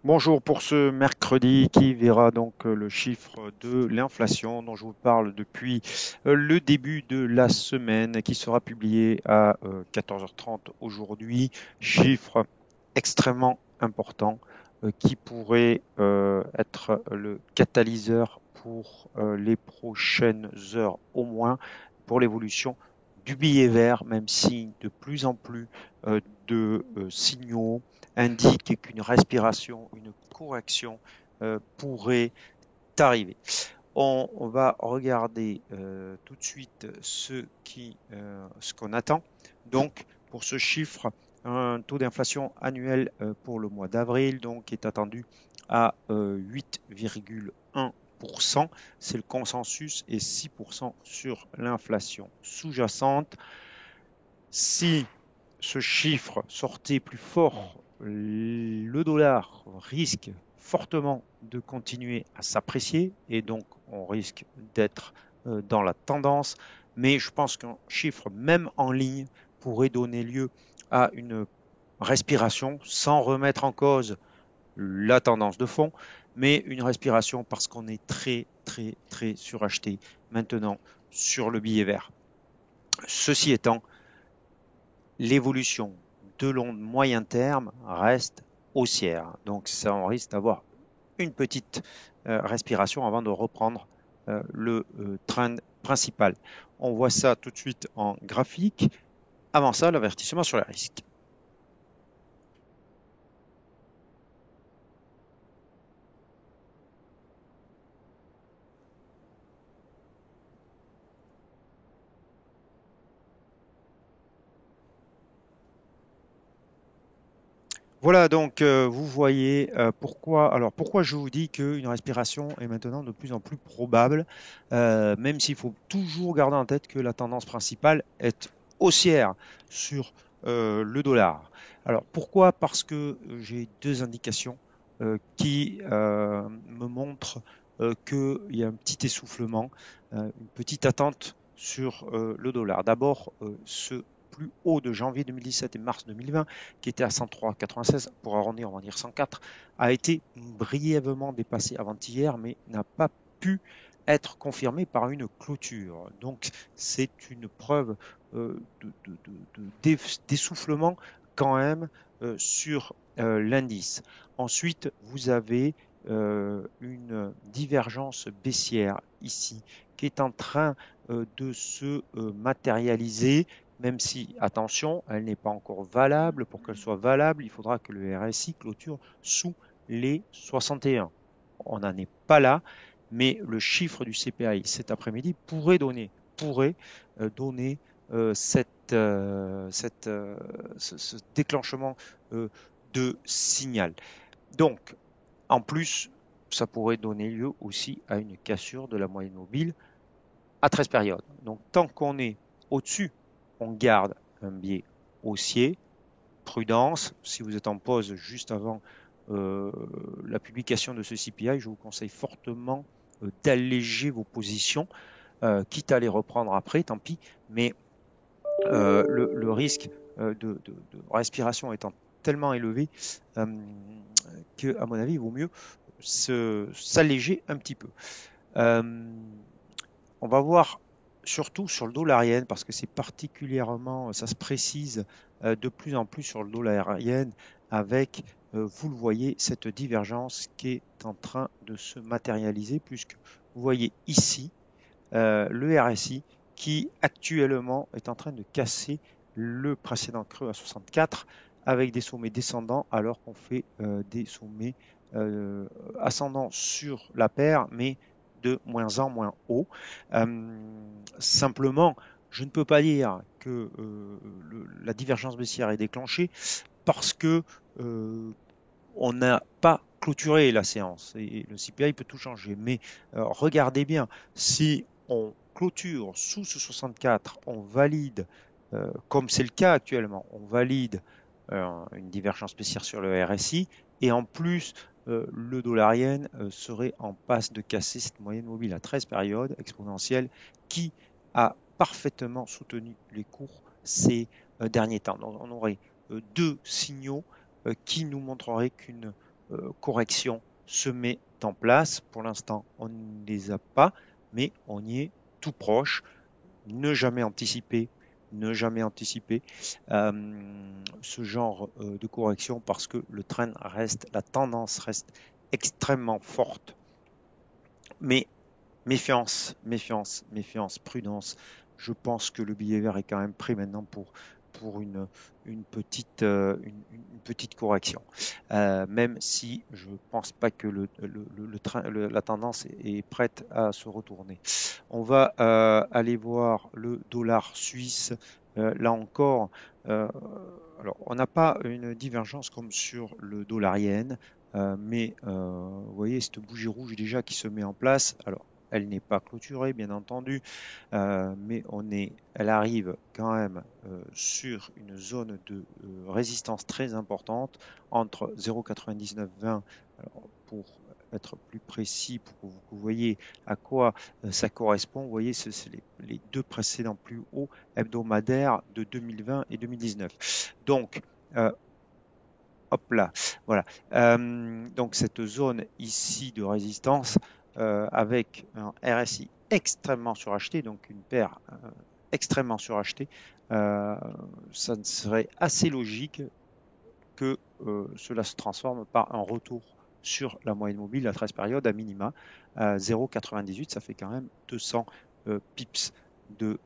Bonjour pour ce mercredi qui verra donc le chiffre de l'inflation dont je vous parle depuis le début de la semaine qui sera publié à 14h30 aujourd'hui. Chiffre extrêmement important qui pourrait être le catalyseur pour les prochaines heures au moins pour l'évolution du billet vert, même si de plus en plus de signaux indique qu'une respiration, une correction pourrait arriver. On va regarder tout de suite ce qu'on attend. Donc, pour ce chiffre, un taux d'inflation annuel pour le mois d'avril donc est attendu à 8,1%. C'est le consensus et 6% sur l'inflation sous-jacente. Si ce chiffre sortait plus fort, le dollar risque fortement de continuer à s'apprécier et donc on risque d'être dans la tendance. Mais je pense qu'un chiffre, même en ligne, pourrait donner lieu à une respiration sans remettre en cause la tendance de fond, mais une respiration parce qu'on est très, très, très suracheté maintenant sur le billet vert. Ceci étant, l'évolution de long moyen terme reste haussière. Donc ça, on risque d'avoir une petite respiration avant de reprendre le trend principal. On voit ça tout de suite en graphique. Avant ça, l'avertissement sur les risques. Voilà donc vous voyez pourquoi je vous dis qu'une respiration est maintenant de plus en plus probable, même s'il faut toujours garder en tête que la tendance principale est haussière sur le dollar. Alors pourquoi? Parce que j'ai deux indications qui me montrent qu'il y a un petit essoufflement, une petite attente sur le dollar. D'abord, ce plus haut de janvier 2017 et mars 2020 qui était à 103,96 pour arrondir, on va dire 104, a été brièvement dépassé avant-hier, mais n'a pas pu être confirmé par une clôture. Donc c'est une preuve d'essoufflement quand même sur l'indice. Ensuite, vous avez une divergence baissière ici qui est en train de se matérialiser, même si, attention, elle n'est pas encore valable. Pour qu'elle soit valable, il faudra que le RSI clôture sous les 61. On n'en est pas là, mais le chiffre du CPI cet après-midi pourrait donner ce déclenchement euh, de signal. Donc, en plus, ça pourrait donner lieu aussi à une cassure de la moyenne mobile à 13 périodes. Donc, tant qu'on est au-dessus, on garde un biais haussier, prudence. Si vous êtes en pause juste avant euh, la publication de ce CPI, je vous conseille fortement d'alléger vos positions, quitte à les reprendre après, tant pis, mais le risque de respiration étant tellement élevé euh, que, à mon avis, il vaut mieux s'alléger un petit peu. Euh, on va voir surtout sur le dollar yen parce que c'est particulièrement, ça se précise de plus en plus sur le dollar yen avec, vous le voyez, cette divergence qui est en train de se matérialiser puisque vous voyez ici le RSI qui actuellement est en train de casser le précédent creux à 64 avec des sommets descendants alors qu'on fait des sommets euh, ascendants sur la paire mais de moins en moins haut. Simplement, je ne peux pas dire que la divergence baissière est déclenchée parce que on n'a pas clôturé la séance et le CPI peut tout changer. Mais regardez bien, si on clôture sous ce 64, on valide, comme c'est le cas actuellement, on valide une divergence baissière sur le RSI et en plus le dollar yen serait en passe de casser cette moyenne mobile à 13 périodes exponentielle qui a parfaitement soutenu les cours ces derniers temps. Donc on aurait deux signaux qui nous montrerait qu'une correction se met en place. Pour l'instant, on ne les a pas, mais on y est tout proche. Ne jamais anticiper, ne jamais anticiper ce genre de correction parce que le trend reste, la tendance reste extrêmement forte. Mais méfiance, méfiance, méfiance, prudence. Je pense que le billet vert est quand même prêt maintenant pour une petite correction. Même si je ne pense pas que la tendance est prête à se retourner. On va aller voir le dollar suisse. Là encore, euh, alors on n'a pas une divergence comme sur le dollar yen, mais vous voyez cette bougie rouge déjà qui se met en place. Alors, elle n'est pas clôturée, bien entendu, mais elle arrive quand même sur une zone de résistance très importante entre 0,9920, pour être plus précis, pour que vous voyez à quoi ça correspond. Vous voyez, c'est les deux précédents plus hauts hebdomadaires de 2020 et 2019. Donc, hop là, voilà. Donc cette zone ici de résistance avec un RSI extrêmement suracheté, donc une paire extrêmement surachetée, ça serait assez logique que cela se transforme par un retour sur la moyenne mobile à 13 périodes à minima. 0,98, ça fait quand même 200 pips de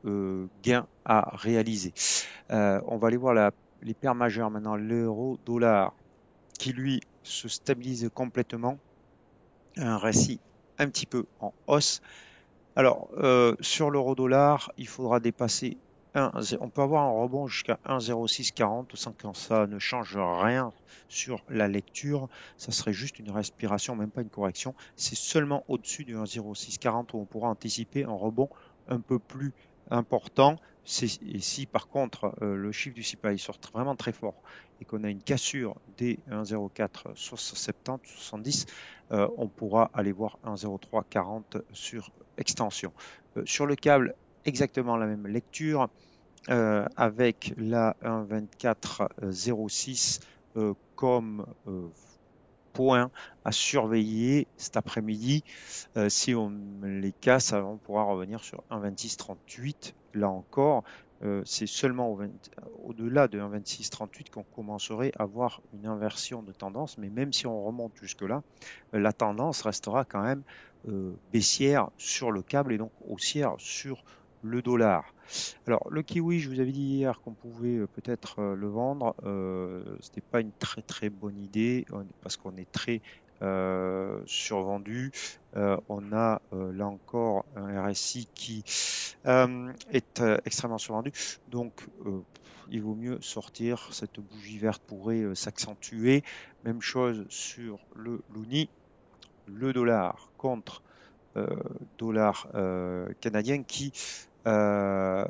gains à réaliser. On va aller voir les paires majeures maintenant. L'euro-dollar qui lui se stabilise complètement. Un récit un petit peu en hausse. Alors, sur l'euro-dollar, il faudra dépasser on peut avoir un rebond jusqu'à 1,0640 sans que ça ne change rien sur la lecture. Ça serait juste une respiration, même pas une correction. C'est seulement au-dessus du 1,0640 où on pourra anticiper un rebond un peu plus important. Et si par contre le chiffre du CPI sort vraiment très fort et qu'on a une cassure des 1,04 70, 70, on pourra aller voir 1,0340 sur extension. Sur le câble, exactement la même lecture avec la 1,2406 comme point à surveiller cet après-midi. Si on les casse, on pourra revenir sur 1,2638. Là encore, c'est seulement au-delà de 1,2638 qu'on commencerait à voir une inversion de tendance. Mais même si on remonte jusque-là, la tendance restera quand même baissière sur le câble et donc haussière sur le dollar. Alors, le kiwi, je vous avais dit hier qu'on pouvait peut-être le vendre. Ce n'est pas une très très bonne idée parce qu'on est très survendu. On a là encore un RSI qui est extrêmement survendu. Donc, il vaut mieux sortir. Cette bougie verte pourrait s'accentuer. Même chose sur le Luni, le dollar contre dollar canadien qui euh,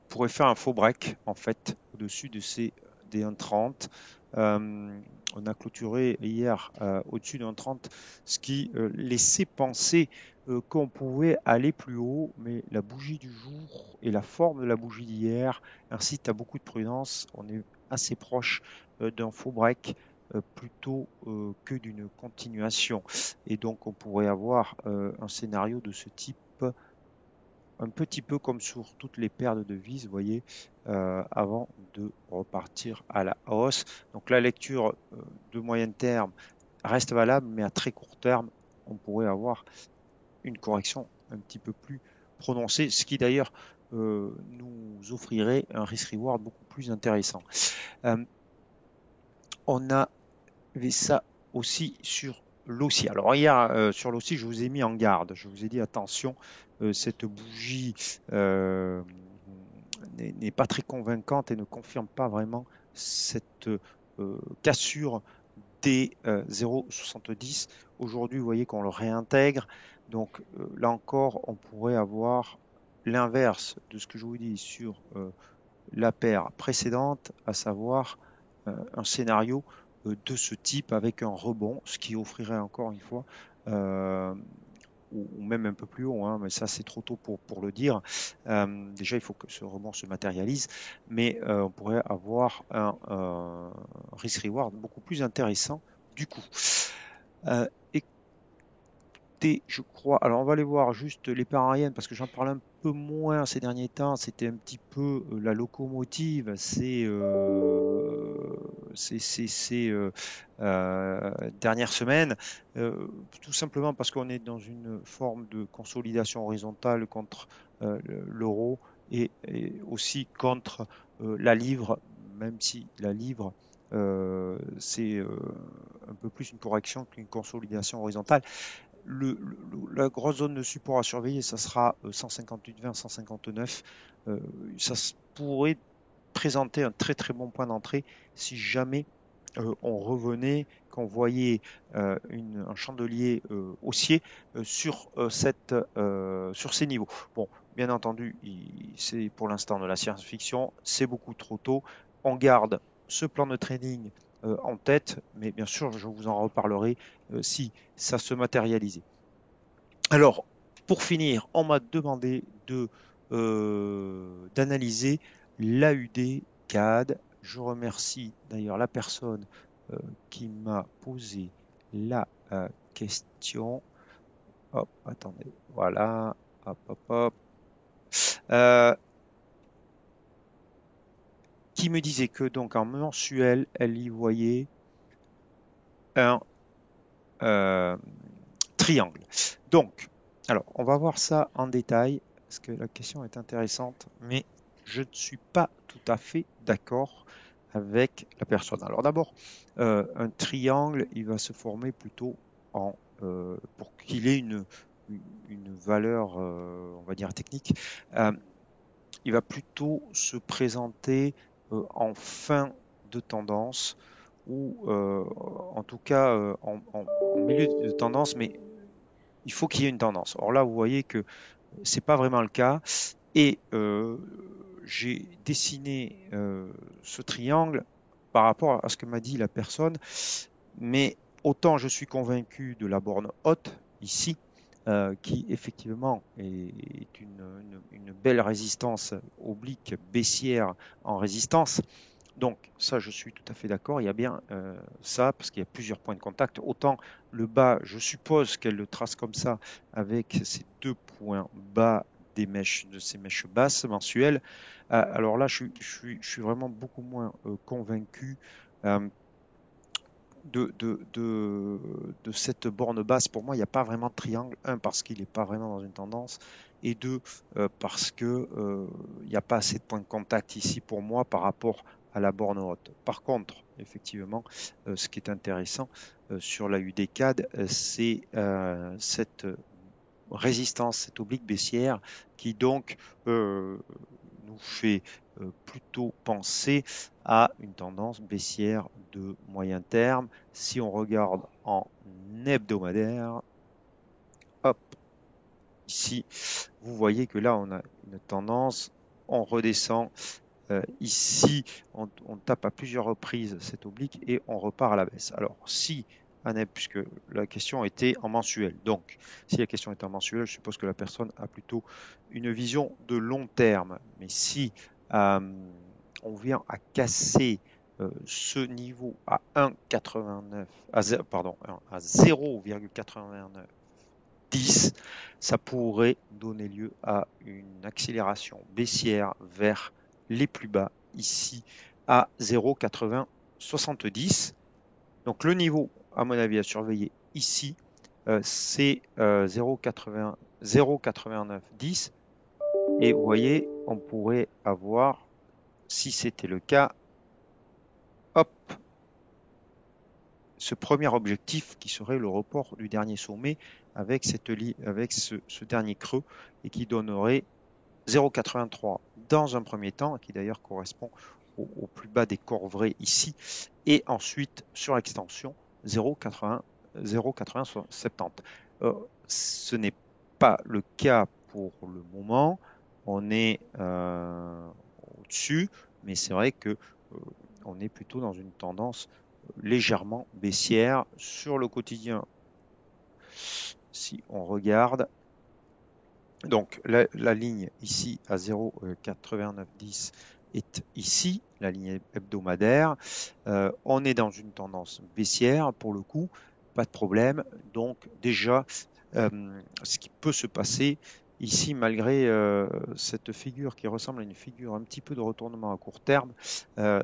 pourrait faire un faux break en fait au-dessus de ces des 1,30. On a clôturé hier au-dessus de 1,30, ce qui laissait penser qu'on pouvait aller plus haut, mais la bougie du jour et la forme de la bougie d'hier incite à beaucoup de prudence. On est assez proche d'un faux break plutôt que d'une continuation. Et donc on pourrait avoir un scénario de ce type un petit peu comme sur toutes les paires de devises, vous voyez, avant de repartir à la hausse. Donc la lecture de moyen terme reste valable, mais à très court terme, on pourrait avoir une correction un petit peu plus prononcée, ce qui d'ailleurs nous offrirait un risk-reward beaucoup plus intéressant. On a ça aussi sur l'OSI. Alors hier, sur l'OSI, je vous ai mis en garde. Je vous ai dit attention, cette bougie n'est pas très convaincante et ne confirme pas vraiment cette cassure des 0,70. Aujourd'hui, vous voyez qu'on le réintègre. Donc là encore, on pourrait avoir l'inverse de ce que je vous dis sur la paire précédente, à savoir un scénario de ce type avec un rebond, ce qui offrirait encore une fois, ou même un peu plus haut, hein, mais ça c'est trop tôt pour le dire. Déjà, il faut que ce rebond se matérialise, mais on pourrait avoir un risk-reward beaucoup plus intéressant du coup. Écoutez, je crois. Alors, on va aller voir juste les paires aériennes parce que j'en parle un peu moins ces derniers temps. C'était un petit peu la locomotive. Dernières semaines. Tout simplement parce qu'on est dans une forme de consolidation horizontale contre l'euro et aussi contre la livre, même si la livre c'est un peu plus une correction qu'une consolidation horizontale. La grosse zone de support à surveiller, ça sera 158,20, 159. Ça pourrait présenter un très très bon point d'entrée si jamais on revenait, qu'on voyait un chandelier haussier sur ces niveaux. Bon, bien entendu, c'est pour l'instant de la science-fiction, c'est beaucoup trop tôt. On garde ce plan de trading en tête, mais bien sûr, je vous en reparlerai si ça se matérialisait. Alors, pour finir, on m'a demandé d'analyser l'AUD CAD. Je remercie d'ailleurs la personne qui m'a posé la question. Hop, attendez, voilà, hop, hop, hop. Qui me disait que donc en mensuel, elle y voyait un triangle. Donc, alors, on va voir ça en détail, parce que la question est intéressante, mais je ne suis pas tout à fait d'accord avec la personne. Alors d'abord, un triangle, il va se former plutôt pour qu'il ait une valeur, on va dire, technique, euh, il va plutôt se présenter en fin de tendance ou en tout cas en milieu de tendance, mais il faut qu'il y ait une tendance. Or là, vous voyez que c'est pas vraiment le cas. Et j'ai dessiné ce triangle par rapport à ce que m'a dit la personne, mais autant je suis convaincu de la borne haute ici, qui effectivement est une belle résistance oblique baissière en résistance. Donc ça, je suis tout à fait d'accord. Il y a bien ça, parce qu'il y a plusieurs points de contact. Autant le bas, je suppose qu'elle le trace comme ça, avec ces deux points bas de ces mèches basses mensuelles. Alors là, je suis vraiment beaucoup moins convaincu euh, de cette borne basse. Pour moi, il n'y a pas vraiment de triangle. Un, parce qu'il n'est pas vraiment dans une tendance. Et deux, parce que il n'y a pas assez de points de contact ici pour moi par rapport à la borne haute. Par contre, effectivement, ce qui est intéressant sur la UDCAD, c'est cette résistance, cette oblique baissière qui donc nous fait plutôt penser à une tendance baissière de moyen terme. Si on regarde en hebdomadaire, hop, ici, vous voyez que là, on a une tendance, on redescend. Ici, on tape à plusieurs reprises cette oblique et on repart à la baisse. Alors, si, puisque la question était en mensuel, donc si la question est en mensuel, je suppose que la personne a plutôt une vision de long terme. Mais si on vient à casser ce niveau à 1,89, pardon, à 0,89 10, ça pourrait donner lieu à une accélération baissière vers les plus bas, ici à 0,8070. Donc le niveau, à mon avis, à surveiller ici, c'est 0,8910. Et vous voyez, on pourrait avoir, si c'était le cas, hop, ce premier objectif qui serait le report du dernier sommet avec ce dernier creux et qui donnerait 0,83 dans un premier temps, qui d'ailleurs correspond au plus bas des corps ici, et ensuite sur l'extension 0,8070. Ce n'est pas le cas pour le moment, on est au-dessus, mais c'est vrai que on est plutôt dans une tendance légèrement baissière sur le quotidien. Si on regarde, donc la ligne ici à 0,8910 est ici, la ligne hebdomadaire. On est dans une tendance baissière pour le coup, pas de problème. Donc déjà, ce qui peut se passer ici, malgré cette figure qui ressemble à une figure un petit peu de retournement à court terme,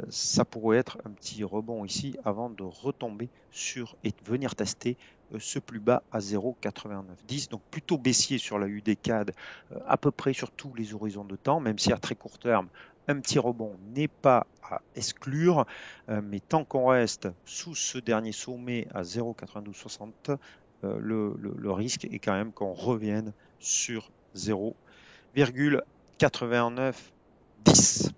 ça pourrait être un petit rebond ici avant de retomber sur et de venir tester ce plus bas à 0,8910. Donc plutôt baissier sur la UDCAD à peu près sur tous les horizons de temps, même si à très court terme, un petit rebond n'est pas à exclure, mais tant qu'on reste sous ce dernier sommet à 0,9260, le risque est quand même qu'on revienne sur 0,8910.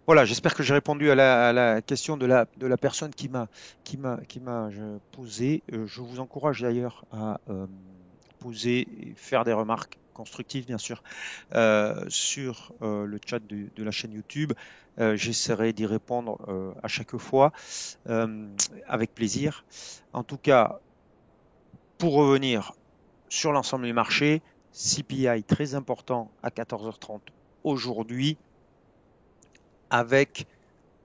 Voilà, j'espère que j'ai répondu à la question de la personne qui m'a posé. Je vous encourage d'ailleurs à poser et faire des remarques constructives, bien sûr, sur le chat de la chaîne YouTube. J'essaierai d'y répondre à chaque fois euh, avec plaisir. En tout cas, pour revenir sur l'ensemble du marché, CPI très important à 14h30 aujourd'hui, avec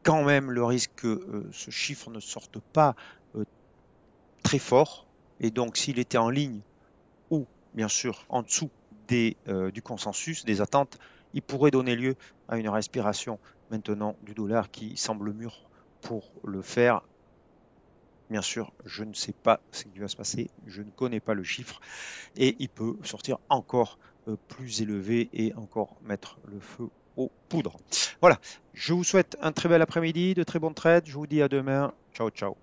quand même le risque que ce chiffre ne sorte pas euh, très fort. Et donc, s'il était en ligne ou, bien sûr, en dessous du consensus, des attentes, il pourrait donner lieu à une respiration maintenant du dollar qui semble mûr pour le faire. Bien sûr, je ne sais pas ce qui va se passer, je ne connais pas le chiffre et il peut sortir encore plus élevé et encore mettre le feu aux poudres. Voilà, je vous souhaite un très bel après-midi, de très bons trades, je vous dis à demain, ciao ciao.